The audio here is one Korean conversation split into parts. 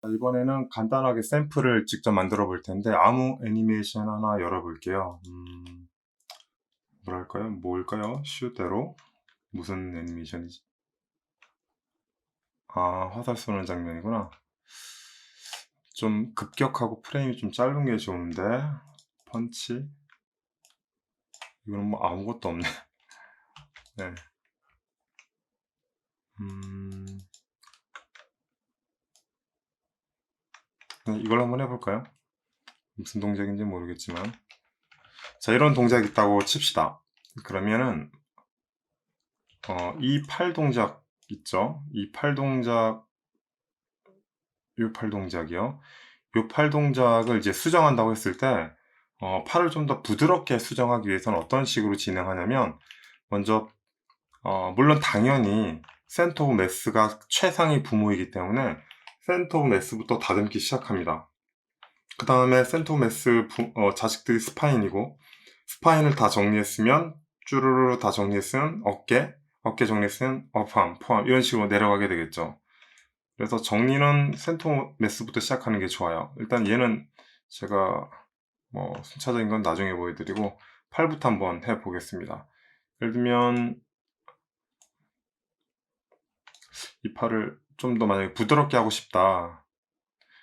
이번에는 간단하게 샘플을 직접 만들어 볼 텐데 아무 애니메이션 하나 열어볼게요. 뭐랄까요? 뭘까요? 슈대로 무슨 애니메이션이지? 아, 화살 쏘는 장면이구나. 좀 급격하고 프레임이 좀 짧은 게 좋은데 펀치? 이거는 뭐 아무것도 없네. 네. 음, 네, 이걸 한번 해볼까요? 무슨 동작인지 모르겠지만. 자, 이런 동작이 있다고 칩시다. 그러면은 이 팔 동작 있죠? 이 팔 동작, 이 팔 동작이요. 이 팔 동작을 이제 수정한다고 했을 때, 팔을 좀 더 부드럽게 수정하기 위해서는 어떤 식으로 진행하냐면, 먼저, 물론 당연히 센터 오브 매스가 최상위 부모이기 때문에 센터 오브 매스부터 다듬기 시작합니다. 그 다음에 센터 오브 매스 자식들이 스파인이고, 스파인을 다 정리했으면, 쭈루루 다 정리했으면 어깨, 어깨 정리했으면 어팜, 포함, 이런 식으로 내려가게 되겠죠. 그래서 정리는 센터 매스부터 시작하는 게 좋아요. 일단 얘는 제가 뭐 순차적인 건 나중에 보여드리고 팔부터 한번 해보겠습니다. 예를 들면 이 팔을 좀 더 만약에 부드럽게 하고 싶다.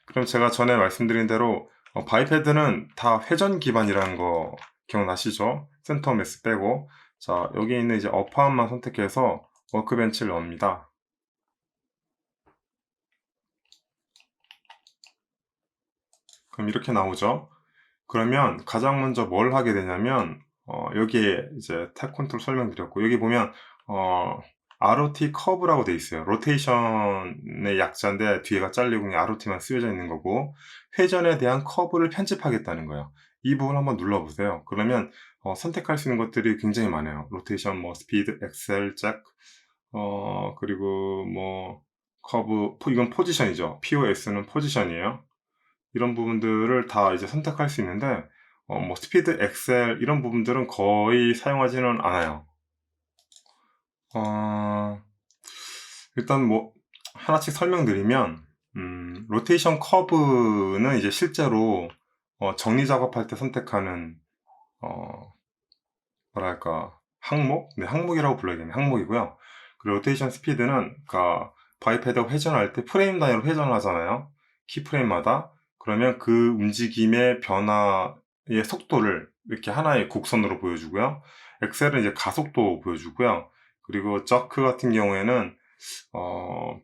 그럼 제가 전에 말씀드린 대로 바이패드는 다 회전 기반이라는 거 기억나시죠? 센터 매스 빼고 자 여기 있는 이제 어퍼함만 선택해서 워크벤치를 넣습니다. 그럼 이렇게 나오죠? 그러면 가장 먼저 뭘 하게 되냐면 여기에 이제 탭 컨트롤 설명드렸고 여기 보면 ROT 커브라고 돼 있어요. 로테이션의 약자인데 뒤에가 잘리고 그냥 ROT만 쓰여져 있는 거고 회전에 대한 커브를 편집하겠다는 거예요. 이 부분 한번 눌러보세요. 그러면 선택할 수 있는 것들이 굉장히 많아요. 로테이션, 뭐 스피드, 엑셀, 잭, 그리고 뭐 커브, 이건 포지션이죠. POS는 포지션이에요. 이런 부분들을 다 이제 선택할 수 있는데 뭐 스피드, 엑셀 이런 부분들은 거의 사용하지는 않아요. 어, 일단 뭐 하나씩 설명드리면 로테이션 커브는 이제 실제로 정리 작업할 때 선택하는 어, 뭐랄까 항목? 네, 항목이라고 불러야겠네요. 항목이고요. 그리고 로테이션 스피드는 그러니까 바이패드가 회전할 때 프레임 단위로 회전을 하잖아요. 키프레임마다. 그러면 그 움직임의 변화의 속도를 이렇게 하나의 곡선으로 보여주고요. 엑셀은 이제 가속도 보여주고요. 그리고 저크 같은 경우에는 어,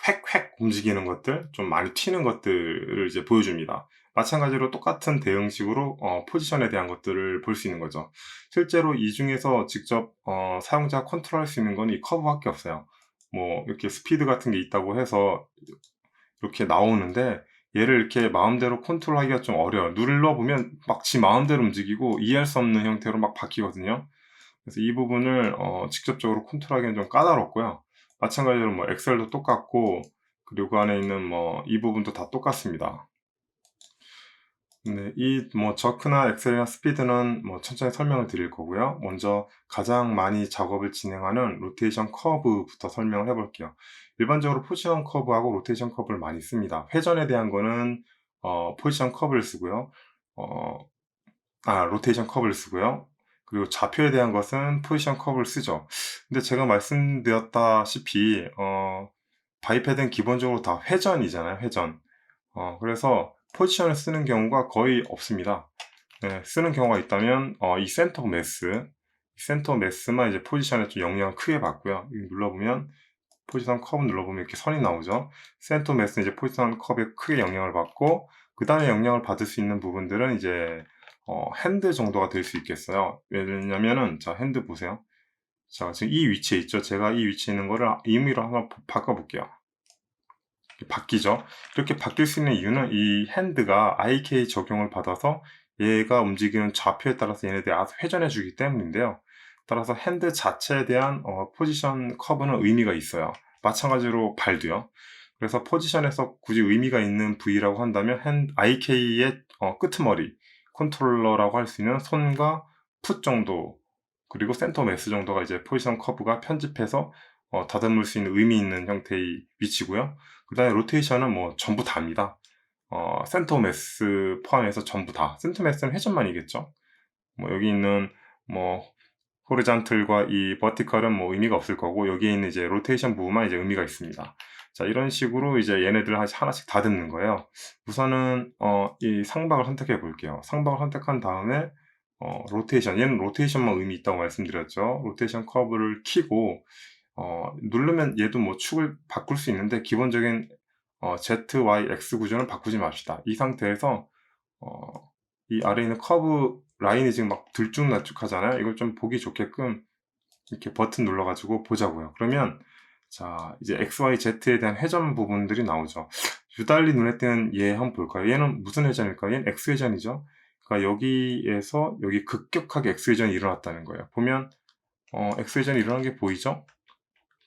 획획 움직이는 것들, 좀 많이 튀는 것들을 이제 보여줍니다. 마찬가지로 똑같은 대응식으로 포지션에 대한 것들을 볼 수 있는 거죠. 실제로 이 중에서 직접 사용자가 컨트롤할 수 있는 건 이 커브밖에 없어요. 뭐 이렇게 스피드 같은 게 있다고 해서 이렇게 나오는데 얘를 이렇게 마음대로 컨트롤하기가 좀 어려워요. 눌러보면 막 지 마음대로 움직이고 이해할 수 없는 형태로 막 바뀌거든요. 그래서 이 부분을 직접적으로 컨트롤하기는 좀 까다롭고요. 마찬가지로 뭐 엑셀도 똑같고 그리고 그 안에 있는 뭐 이 부분도 다 똑같습니다. 네, 이 뭐 저크나 엑셀이나 스피드는 뭐 천천히 설명을 드릴 거고요. 먼저 가장 많이 작업을 진행하는 로테이션 커브부터 설명을 해볼게요. 일반적으로 포지션 커브하고 로테이션 커브를 많이 씁니다. 회전에 대한 거는 포지션 커브를 쓰고요. 어, 로테이션 커브를 쓰고요. 그리고 좌표에 대한 것은 포지션 커브를 쓰죠. 근데 제가 말씀드렸다시피 바이패드는 기본적으로 다 회전이잖아요. 회전. 그래서 포지션을 쓰는 경우가 거의 없습니다. 네, 쓰는 경우가 있다면 이 센터 매스, 센터 매스만 이제 포지션에 좀 영향을 크게 받고요. 여기 눌러보면 포지션 커브 눌러보면 이렇게 선이 나오죠. 센터 매스는 이제 포지션 커브에 크게 영향을 받고 그 다음에 영향을 받을 수 있는 부분들은 이제 핸드 정도가 될 수 있겠어요. 왜냐면은 자 핸드 보세요. 자 지금 이 위치에 있죠. 제가 이 위치에 있는 거를 임의로 한번 바꿔볼게요. 바뀌죠. 이렇게 바뀔 수 있는 이유는 이 핸드가 IK 적용을 받아서 얘가 움직이는 좌표에 따라서 얘네들이 알아서 회전해 주기 때문인데요. 따라서 핸드 자체에 대한 포지션 커브는 의미가 있어요. 마찬가지로 발도요. 그래서 포지션에서 굳이 의미가 있는 부위라고 한다면 IK의 끄트머리 컨트롤러라고 할 수 있는 손과 풋 정도 그리고 센터 매스 정도가 이제 포지션 커브가 편집해서 다듬을 수 있는 의미 있는 형태의 위치고요. 그 다음에 로테이션은 뭐 전부 다입니다. 센터 매스 포함해서 전부 다. 센터 매스는 회전만이겠죠. 뭐 여기 있는 뭐 호리잔틀과 이 버티컬은 뭐 의미가 없을 거고, 여기에 있는 이제 로테이션 부분만 이제 의미가 있습니다. 자, 이런 식으로 이제 얘네들을 하나씩 다듬는 거예요. 우선은 이 상박을 선택해 볼게요. 상박을 선택한 다음에 로테이션, 얘는 로테이션만 의미 있다고 말씀드렸죠. 로테이션 커브를 키고 누르면 얘도 뭐 축을 바꿀 수 있는데, 기본적인 Z, Y, X 구조는 바꾸지 맙시다. 이 상태에서 이 아래에 있는 커브 라인이 지금 막 들쭉날쭉하잖아요. 이걸 좀 보기 좋게끔 이렇게 버튼 눌러가지고 보자고요. 그러면 자, 이제 X, Y, Z에 대한 회전 부분들이 나오죠. 유달리 눈에 띄는 얘 한번 볼까요? 얘는 무슨 회전일까요? 얘는 X 회전이죠. 그러니까 여기에서 여기 급격하게 X 회전이 일어났다는 거예요. 보면 X 회전이 일어난 게 보이죠?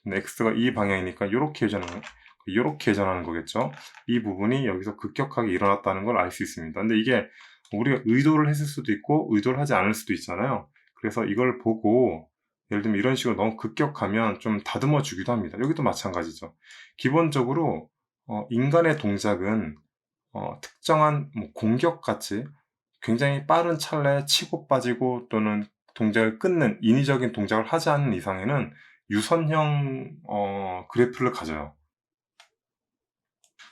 근데 X가 이 방향이니까 이렇게 회전하는 거겠죠. 이 부분이 여기서 급격하게 일어났다는 걸 알 수 있습니다. 근데 이게 우리가 의도를 했을 수도 있고 의도를 하지 않을 수도 있잖아요. 그래서 이걸 보고 예를 들면 이런 식으로 너무 급격하면 좀 다듬어 주기도 합니다. 여기도 마찬가지죠. 기본적으로 인간의 동작은 특정한 뭐 공격같이 굉장히 빠른 찰나에 치고 빠지고 또는 동작을 끊는 인위적인 동작을 하지 않는 이상에는 유선형 그래프를 가져요.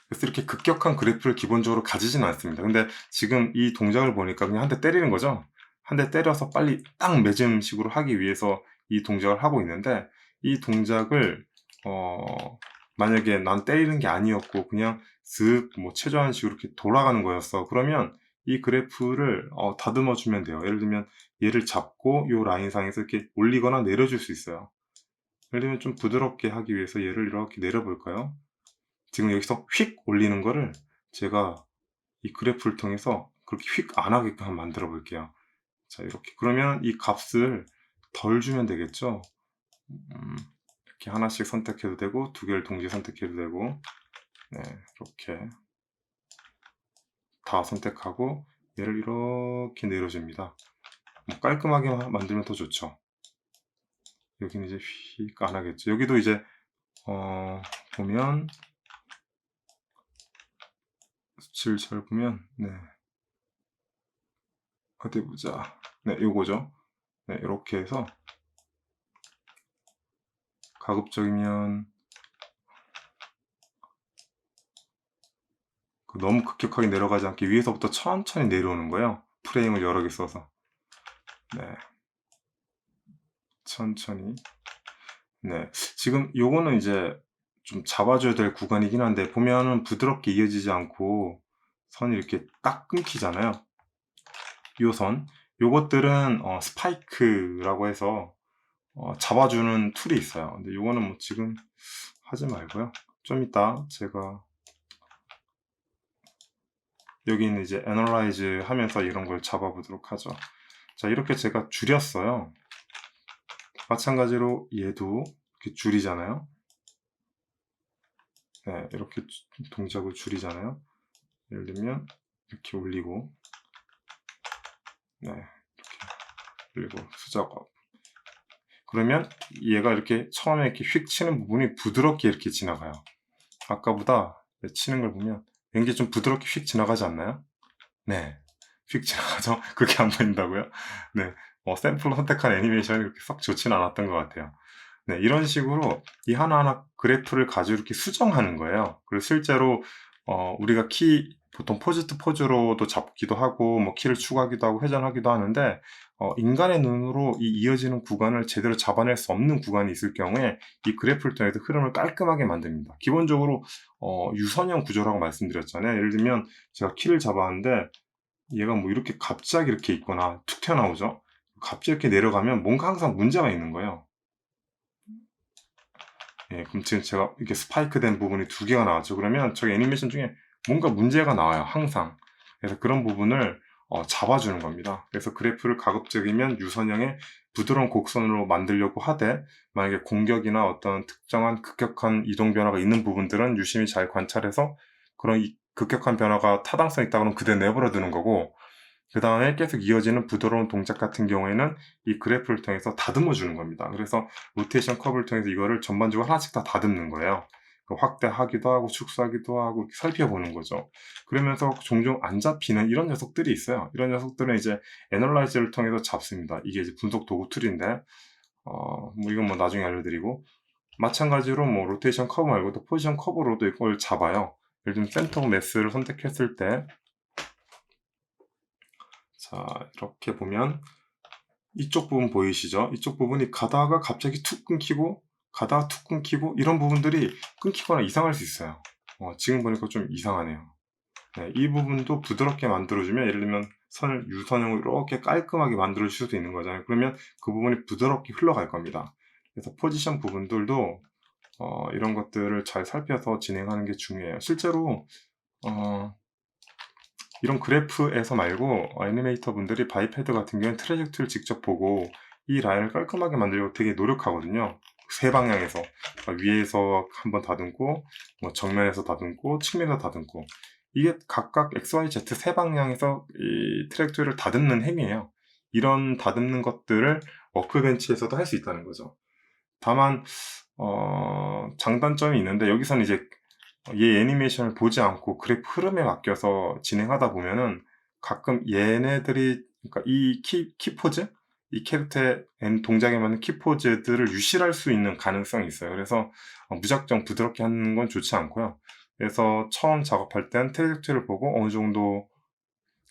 그래서 이렇게 급격한 그래프를 기본적으로 가지지는 않습니다. 근데 지금 이 동작을 보니까 그냥 한 대 때리는 거죠. 한 대 때려서 빨리 딱 매즘 식으로 하기 위해서 이 동작을 하고 있는데, 이 동작을 만약에 난 때리는 게 아니었고 그냥 슥 뭐 최저한 식으로 이렇게 돌아가는 거였어. 그러면 이 그래프를 다듬어 주면 돼요. 예를 들면 얘를 잡고 이 라인상에서 이렇게 올리거나 내려줄 수 있어요. 예를 들면 좀 부드럽게 하기 위해서 얘를 이렇게 내려볼까요? 지금 여기서 휙 올리는 거를 제가 이 그래프를 통해서 그렇게 휙 안 하게끔 한번 만들어 볼게요. 자, 이렇게. 그러면 이 값을 덜 주면 되겠죠? 이렇게 하나씩 선택해도 되고, 두 개를 동시에 선택해도 되고, 네, 이렇게 다 선택하고, 얘를 이렇게 내려줍니다. 뭐 깔끔하게 만들면 더 좋죠. 여기는 이제 휙 안 하겠죠. 여기도 이제, 보면, 수치를 잘 보면, 네. 어디 보자. 네, 요거죠. 네, 이렇게 해서 가급적이면 너무 급격하게 내려가지 않게 위에서부터 천천히 내려오는 거예요. 프레임을 여러 개 써서. 네, 천천히. 네, 지금 요거는 이제 좀 잡아줘야 될 구간이긴 한데, 보면은 부드럽게 이어지지 않고 선이 이렇게 딱 끊기잖아요. 요 선. 요것들은 스파이크라고 해서 잡아주는 툴이 있어요. 근데 요거는 뭐 지금 하지 말고요. 좀 이따 제가 여기 있는 이제 애널라이즈 하면서 이런 걸 잡아보도록 하죠. 자, 이렇게 제가 줄였어요. 마찬가지로 얘도 이렇게 줄이잖아요. 네, 이렇게 동작을 줄이잖아요. 예를 들면 이렇게 올리고, 네, 이렇게 올리고 수작업. 그러면 얘가 이렇게 처음에 이렇게 휙 치는 부분이 부드럽게 이렇게 지나가요. 아까보다 치는 걸 보면 왠지 좀 부드럽게 휙 지나가지 않나요? 네, 휙 지나가죠. 그렇게 안 보인다고요? 네, 샘플로 선택한 애니메이션이 그렇게 썩 좋지는 않았던 것 같아요. 네, 이런 식으로 이 하나하나 그래프를 가지고 이렇게 수정하는 거예요. 그리고 실제로 우리가 보통 포즈 투 포즈로도 잡기도 하고 뭐 키를 추가하기도 하고 회전하기도 하는데, 인간의 눈으로 이 이어지는 구간을 제대로 잡아낼 수 없는 구간이 있을 경우에 이 그래프를 통해서 흐름을 깔끔하게 만듭니다. 기본적으로 유선형 구조라고 말씀드렸잖아요. 예를 들면 제가 키를 잡았는데 얘가 뭐 이렇게 갑자기 이렇게 있거나 툭 튀어나오죠. 갑자기 이렇게 내려가면 뭔가 항상 문제가 있는 거예요. 예, 그럼 지금 제가 이렇게 스파이크 된 부분이 두 개가 나왔죠. 그러면 저희 애니메이션 중에 뭔가 문제가 나와요, 항상. 그래서 그런 부분을 잡아주는 겁니다. 그래서 그래프를 가급적이면 유선형의 부드러운 곡선으로 만들려고 하되, 만약에 공격이나 어떤 특정한 급격한 이동 변화가 있는 부분들은 유심히 잘 관찰해서 그런 급격한 변화가 타당성 있다 그러면 그대로 내버려 두는 거고, 그 다음에 계속 이어지는 부드러운 동작 같은 경우에는 이 그래프를 통해서 다듬어 주는 겁니다. 그래서 로테이션 커브를 통해서 이거를 전반적으로 하나씩 다 다듬는 거예요. 확대하기도 하고 축소하기도 하고 살펴보는 거죠. 그러면서 종종 안 잡히는 이런 녀석들이 있어요. 이런 녀석들은 이제 애널라이즈를 통해서 잡습니다. 이게 이제 분석 도구 툴인데 뭐 이건 뭐 나중에 알려드리고, 마찬가지로 뭐 로테이션 커브 말고도 포지션 커브로도 이걸 잡아요. 예를 들면 센터 매스를 선택했을 때, 자 이렇게 보면 이쪽 부분 보이시죠? 이쪽 부분이 가다가 갑자기 툭 끊기고 가다가 툭 끊기고 이런 부분들이 끊기거나 이상할 수 있어요. 지금 보니까 좀 이상하네요. 네, 이 부분도 부드럽게 만들어주면, 예를 들면 선을 유선형으로 이렇게 깔끔하게 만들어 줄 수도 있는 거잖아요. 그러면 그 부분이 부드럽게 흘러갈 겁니다. 그래서 포지션 부분들도 이런 것들을 잘 살펴서 진행하는 게 중요해요. 실제로 이런 그래프에서 말고 애니메이터 분들이 바이패드 같은 경우는 트래젝트를 직접 보고 이 라인을 깔끔하게 만들려고 되게 노력하거든요. 세 방향에서 위에서 한번 다듬고, 뭐 정면에서 다듬고, 측면에서 다듬고, 이게 각각 XYZ 세 방향에서 이 트랙트를 다듬는 행위예요. 이런 다듬는 것들을 워크벤치에서도 할 수 있다는 거죠. 다만 장단점이 있는데, 여기서는 이제 얘 애니메이션을 보지 않고 그래프 흐름에 맡겨서 진행하다 보면은 가끔 얘네들이, 그러니까 이 키포즈, 이 캐릭터의 동작에 맞는 키포즈들을 유실할 수 있는 가능성이 있어요. 그래서 무작정 부드럽게 하는 건 좋지 않고요. 그래서 처음 작업할 땐 트랙트를 보고 어느 정도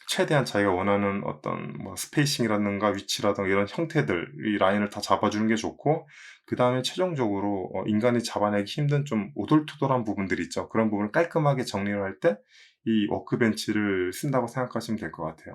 최대한 자기가 원하는 어떤 뭐 스페이싱이라든가 위치라든가 이런 형태들, 이 라인을 다 잡아주는 게 좋고, 그 다음에 최종적으로 인간이 잡아내기 힘든 좀 오돌토돌한 부분들이 있죠. 그런 부분을 깔끔하게 정리를 할 때 이 워크벤치를 쓴다고 생각하시면 될 것 같아요.